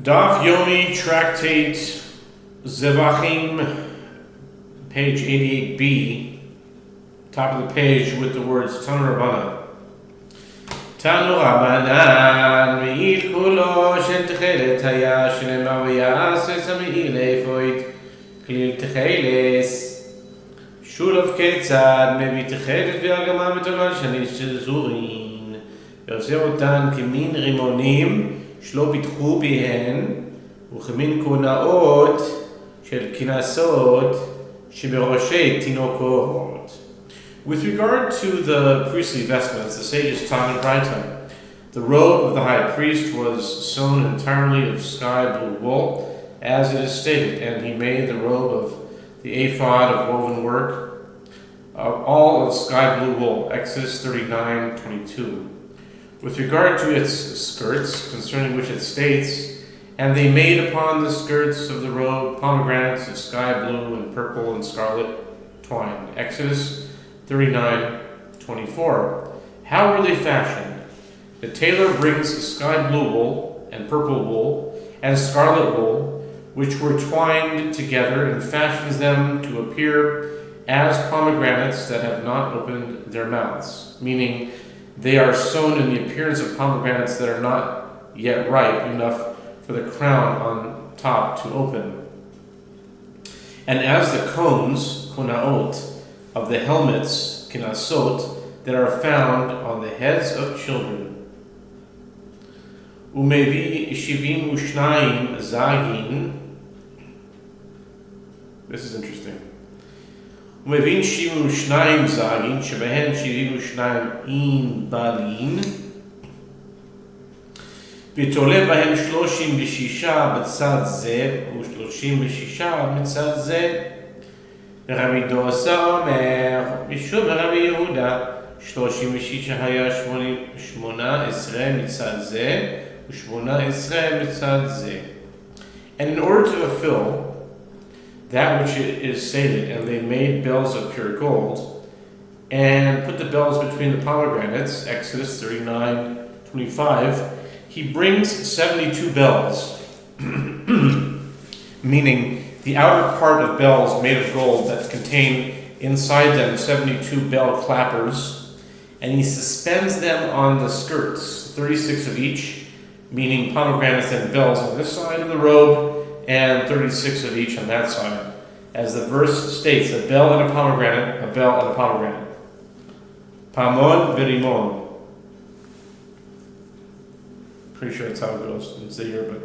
Daf Yomi Tractate Zevachim, page 88b, top of the page with the words Tanu Rabbana. Tanu Rabbanan Me'il Kulo Shen Techelet Haya Shenemar V'ya'ases HaMe'il Efoit Klil Techeles Shulav Ketzad Mevi Techelet V'yagama Metolan Shanish Zurin Yoseh Otan Kemin Rimonim שלא פיתחו בהן, וכמין קונאות של כנסות שבראשי תינוקות. With regard to the priestly vestments, the sages taught in Brighton, the robe of the high priest was sewn entirely of sky blue wool, as it is stated, and he made the robe of the ephod of woven work, all of sky blue wool, Exodus 39:22. With regard to its skirts, concerning which it states, and they made upon the skirts of the robe pomegranates of sky blue and purple and scarlet twined. Exodus 39:24. How were they fashioned? The tailor brings sky blue wool and purple wool and scarlet wool, which were twined together, and fashions them to appear as pomegranates that have not opened their mouths, meaning they are sewn in the appearance of pomegranates that are not yet ripe enough for the crown on top to open. And as the cones, konaot, of the helmets, kinasot, that are found on the heads of children. Umevi shivim ushnaim zagin. This is interesting. ומבין 72 זרים, שבהן 72 ענברים, ותולה בהם 36 בצד זה, ו36 מצד זה. רבי דוסה אומר, משום רבי יהודה, 36 היה 18 מצד זה, ו18 מצד זה. And in order to fulfill that which is stated, and they made bells of pure gold, and put the bells between the pomegranates, Exodus 39:25, he brings 72 bells, meaning the outer part of bells made of gold that contain inside them 72 bell clappers, and he suspends them on the skirts, 36 of each, meaning pomegranates and bells on this side of the robe, and 36 of each on that side. As the verse states, a bell and a pomegranate, a bell and a pomegranate. Pamon v'rimon. Pretty sure that's how it goes in Zayir, but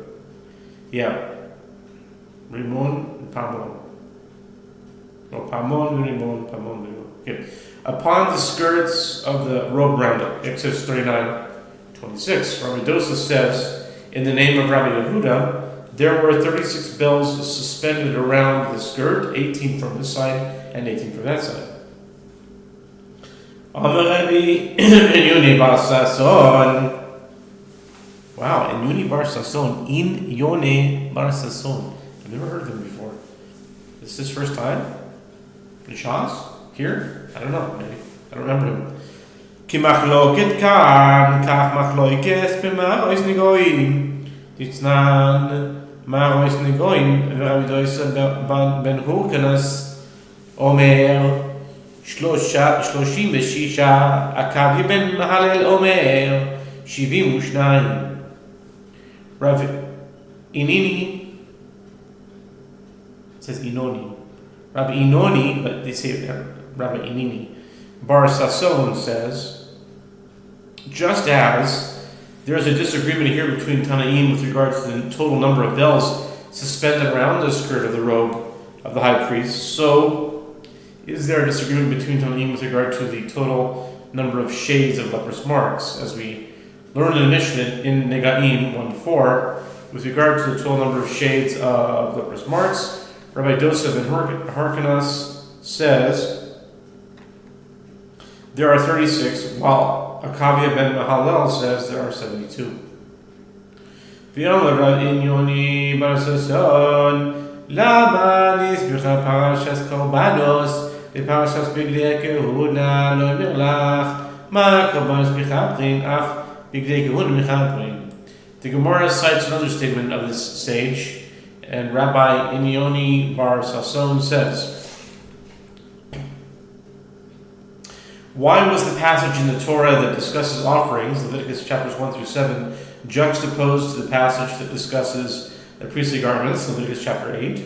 yeah. Rimon and pamon. No, pamon v'rimon, pamon v'rimon. Okay. Upon the skirts of the robe round it, Exodus 39:26. Rabbi Dosa says, in the name of Rabbi Yehuda, there were 36 bells suspended around the skirt, 18 from this side and 18 from that side. Amar Rabbi Inyoni bar Sason. Wow, Inyoni bar Sason. Inyoni bar Sason. I've never heard of him before. Is this his first time? In Shas? Here? I don't know, maybe. I don't remember him. Ki machloket kan, kach machloikes b'ma'ois negoim. Titznan Marois Negoim, Rabbi Doisa ben Hurkanas, Omer, 36, Akavi ben Mahalel Omer, 72. Rabbi Inini, it says Inoni. Rabbi Inoni, but they say Rabbi Inini. Bar Sason says, just as there is a disagreement here between Tanaim with regard to the total number of bells suspended around the skirt of the robe of the high priest, so is there a disagreement between Tanaim with regard to the total number of shades of leprous marks, as we learned in the Mishnah in Negaim 1:4, with regard to the total number of shades of leprous marks. Rabbi Dosa ben Harkanas says there are 36, while Akavia ben Mahalel says there are 72. V'yomer Inyoni bar Sason, lama nisbicha parashas korbanos, leparashas bigdei kehuna lo ymer lach, ma korbanos michabrin, af bigdei kehuna michabrin. The Gemara cites another statement of this sage, and Rabbi Inyoni Bar Sasson says, why was the passage in the Torah that discusses offerings, Leviticus chapters 1 through 7, juxtaposed to the passage that discusses the priestly garments, Leviticus chapter 8?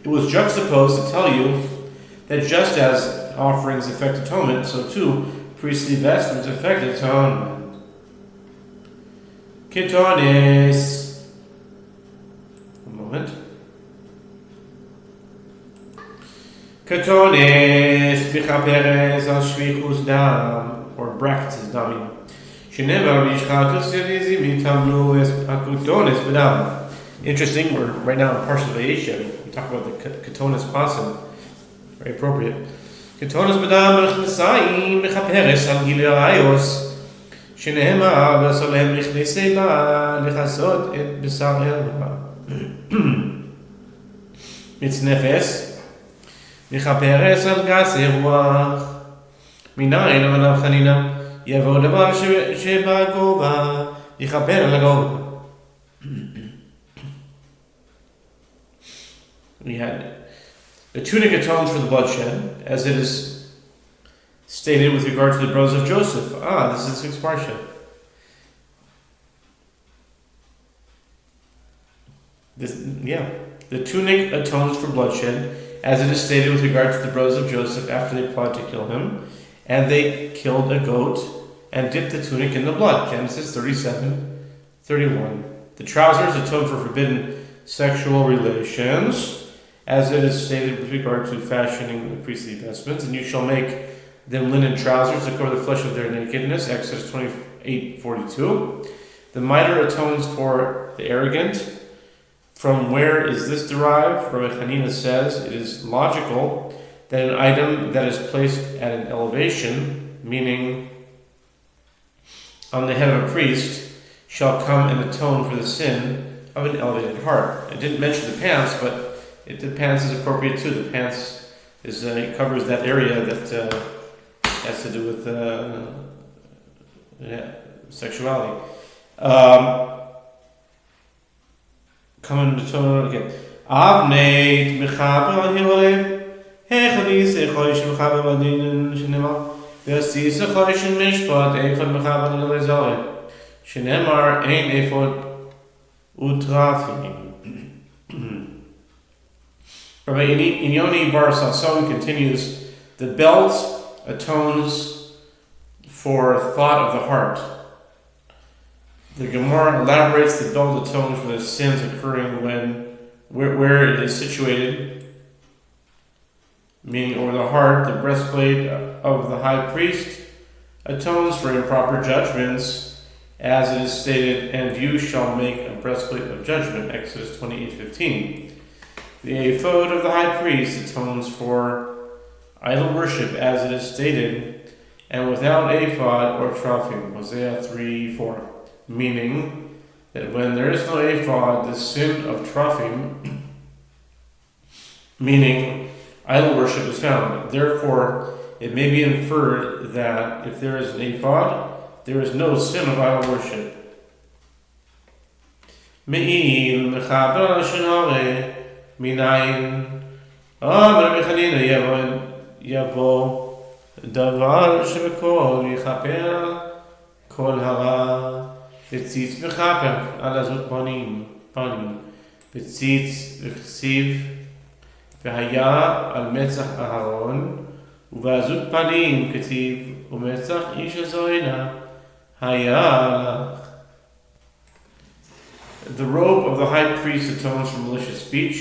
It was juxtaposed to tell you that just as offerings affect atonement, so too priestly vestments affect atonement. Ketones. A moment. Ketones bichaperes al shvichus dam, or brackets is dami. Shenevar bishchatus yerizi mitamlu es akutones bedam. Interesting, we're right now in Parshat Vayeshev. We talk about the ketones pasim. Very appropriate. Ketones bedam mechnesayim bichaperes al gileayos. שנאמר ועשולם לכניסי לה לכסות את בשר ערווה מצנפס מכפרס על גסי רוח מנין אמר רב חנינא יבוא דבר שבגובה יכפר על הגובה. We had the tunic atones for the bloodshed, as it is stated with regard to the brothers of Joseph. This is the 6th parsha. The tunic atones for bloodshed, as it is stated with regard to the brothers of Joseph after they plotted to kill him, and they killed a goat and dipped the tunic in the blood. Genesis 37:31. The trousers atone for forbidden sexual relations, as it is stated with regard to fashioning the priestly vestments, and you shall make them linen trousers to cover the flesh of their nakedness, Exodus 28:42. The mitre atones for the arrogant. From where is this derived? Rabbi Hanina says it is logical that an item that is placed at an elevation, meaning on the head of a priest, shall come and atone for the sin of an elevated heart. I didn't mention the pants, but the pants is appropriate too. The pants is it covers that area that has to do with sexuality. Coming to tone again. Avneit mechaber hirolev hechanis echoish mechaber badinin shenema ve'asis echoish mishpat ephod mechaber lelezore shenemar ein ephod utrafim. Rabbi Inyoni Bar Sasson continues, the belt atones for thought of the heart. The Gemara elaborates the belt atones for the sins occurring where it is situated, meaning over the heart. The breastplate of the high priest atones for improper judgments, as it is stated, and you shall make a breastplate of judgment, Exodus 28:15. The ephod of the high priest atones for idol worship, as it is stated, and without ephod or trophim, Hosea 3:4. Meaning that when there is no ephod, the sin of trophim, meaning idol worship, is found. Therefore, it may be inferred that if there is an ephod, there is no sin of idol worship. Meil mechaber shenare minayin amar mechanina yavo davar shebekol yichaper kol hara v'tzitz mechaper al azot panim v'tzitz v'chsiv v'haya al metzach Aharon ובעזות פנים כתיב ומצח איש הזוהנה היה לך. The robe of the high priest atones for malicious speech.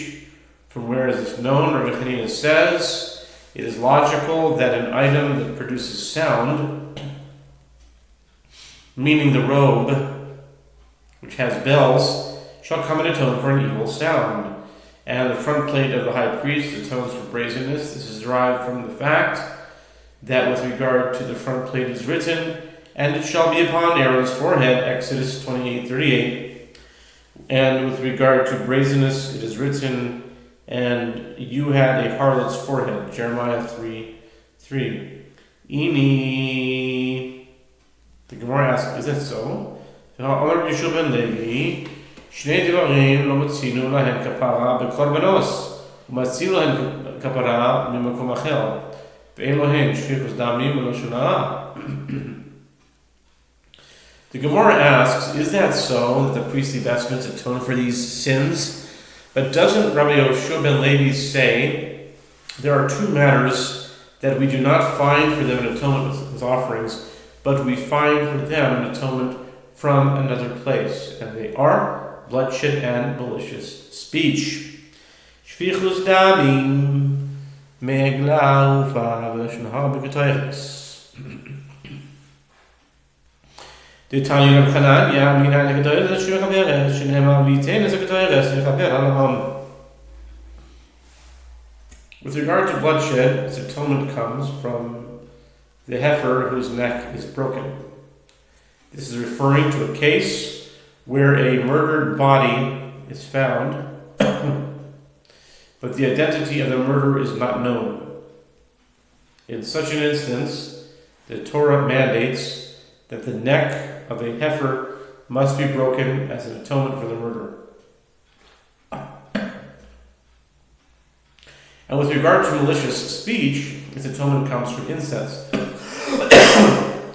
From where is this known? Rabbi Hanina says it is logical that an item that produces sound, meaning the robe, which has bells, shall come and atone for an evil sound. And the front plate of the high priest atones for brazenness. This is derived from the fact that with regard to the front plate is written, and it shall be upon Aaron's forehead, Exodus 28:38. And with regard to brazenness, it is written, and you had a harlot's forehead, Jeremiah 3:3. Ini The Gemara asks, is that so? Amar Yehoshua ben Levi, Shnei Devarim lo matzinu lahem kapara bekorbanos, umatzilu lahem kapara mimakom achel, ve'en lohem shfichus damim v'lo shonara. The Gemara asks, is that so that the priestly vestments atone for these sins? But doesn't Rabbi Yehoshua ben Levi say there are two matters that we do not find for them an atonement with offerings, but we find for them an atonement from another place, and they are bloodshed and malicious speech. Shfichus damim me'egla ufa v'lashon hara b'ketoires. D'Tanya Reb Chananya mina leketoires shemechaberes shenema v'yitein leketoires shemechaber alamam. With regard to bloodshed, its atonement comes from the heifer whose neck is broken. This is referring to a case where a murdered body is found, but the identity of the murderer is not known. In such an instance, the Torah mandates that the neck of a heifer must be broken as an atonement for the murderer. And with regard to malicious speech, its atonement comes from incense.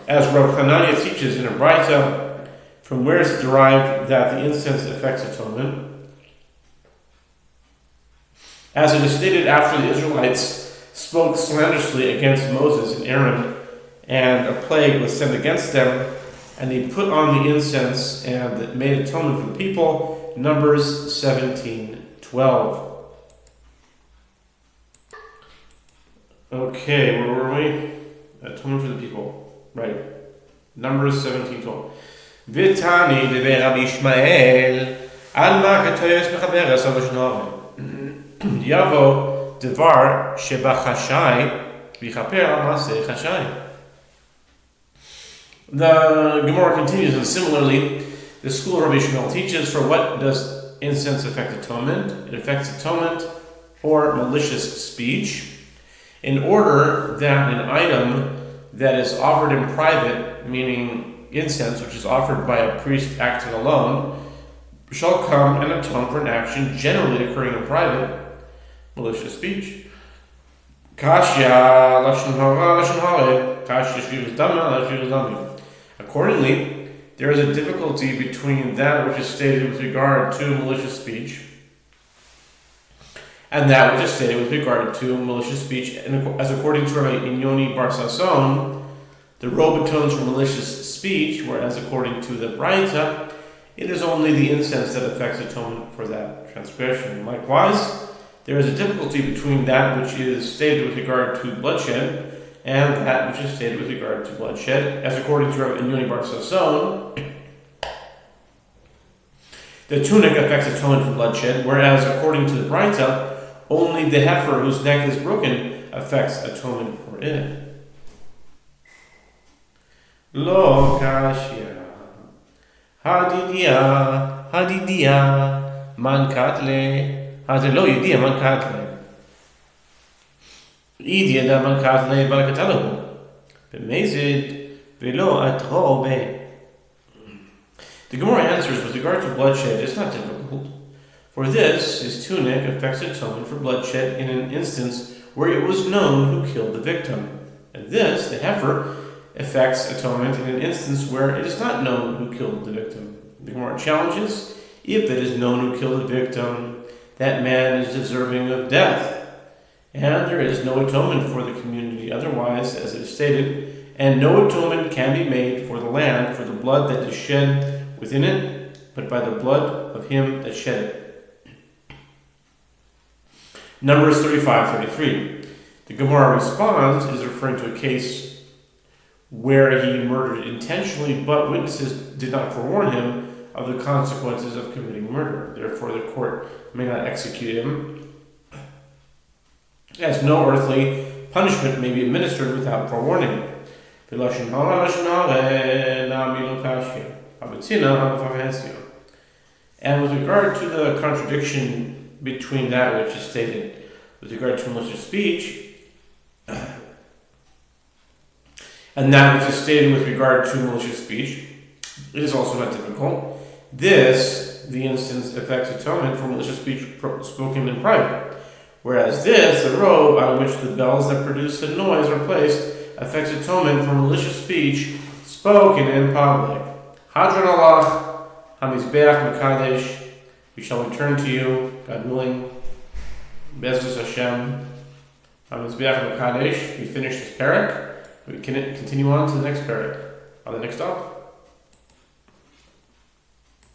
As Rav Chananya teaches in a Braita, from where it's derived that the incense affects atonement. As it is stated after the Israelites spoke slanderously against Moses and Aaron, and a plague was sent against them, and they put on the incense and made atonement for the people. Numbers 17:12. Okay, where were we? Atonement for the people. Right. Numbers 17:12. Vitani de Rabbi Ishmael al ma ketoyes mechaberes avoshnore. Yavo devar sheba chashai vichaper al maseh chashai. The Gemara continues, and similarly, the school of Rabbi Ishmael teaches, for what does incense affect atonement? It affects atonement for malicious speech, in order that an item that is offered in private, meaning incense, which is offered by a priest acting alone, shall come and atone for an action generally occurring in private, malicious speech. Kashya lashon hara lashon hare, kashya shvius dama lashvius dami. Accordingly, there is a difficulty between that which is stated with regard to malicious speech and that which is stated with regard to malicious speech, and as according to Rabbi Inyoni Bar Sasson, the robe atones for malicious speech, whereas according to the Braita, it is only the incense that affects atonement for that transgression. Likewise, there is a difficulty between that which is stated with regard to bloodshed and that which is stated with regard to bloodshed, as according to Rabbi Inyoni Bar Sasson, the tunic affects atonement for bloodshed, whereas according to the Braita, only the heifer whose neck is broken affects atonement for it. Lo kashya hadidia man katle hadelo yidia man katle idia da man katle barakatalahu b'mezid velo atro be. The Gemara answers, with regard to bloodshed, it's not difficult. For this, his tunic affects atonement for bloodshed in an instance where it was known who killed the victim. And this, the heifer, affects atonement in an instance where it is not known who killed the victim. The Gemara challenges, if it is known who killed the victim, that man is deserving of death, and there is no atonement for the community otherwise, as it is stated, and no atonement can be made for the land for the blood that is shed within it, but by the blood of him that shed it. Numbers 35:33. The Gemara responds, is referring to a case where he murdered intentionally, but witnesses did not forewarn him of the consequences of committing murder. Therefore, the court may not execute him, as no earthly punishment may be administered without forewarning. And with regard to the contradiction between that which is stated with regard to malicious speech and that which is stated with regard to malicious speech, it is also not typical. This, the instance, affects atonement for malicious speech spoken in private. Whereas this, the robe on which the bells that produce a noise are placed, affects atonement for malicious speech spoken in public. Hadron Allah, Hamizbeach Mekadesh, we shall return to you, God willing, Be'ezus Hashem, Hamizbeach Mekadesh. We finish this parak. We can continue on to the next parak on the next stop.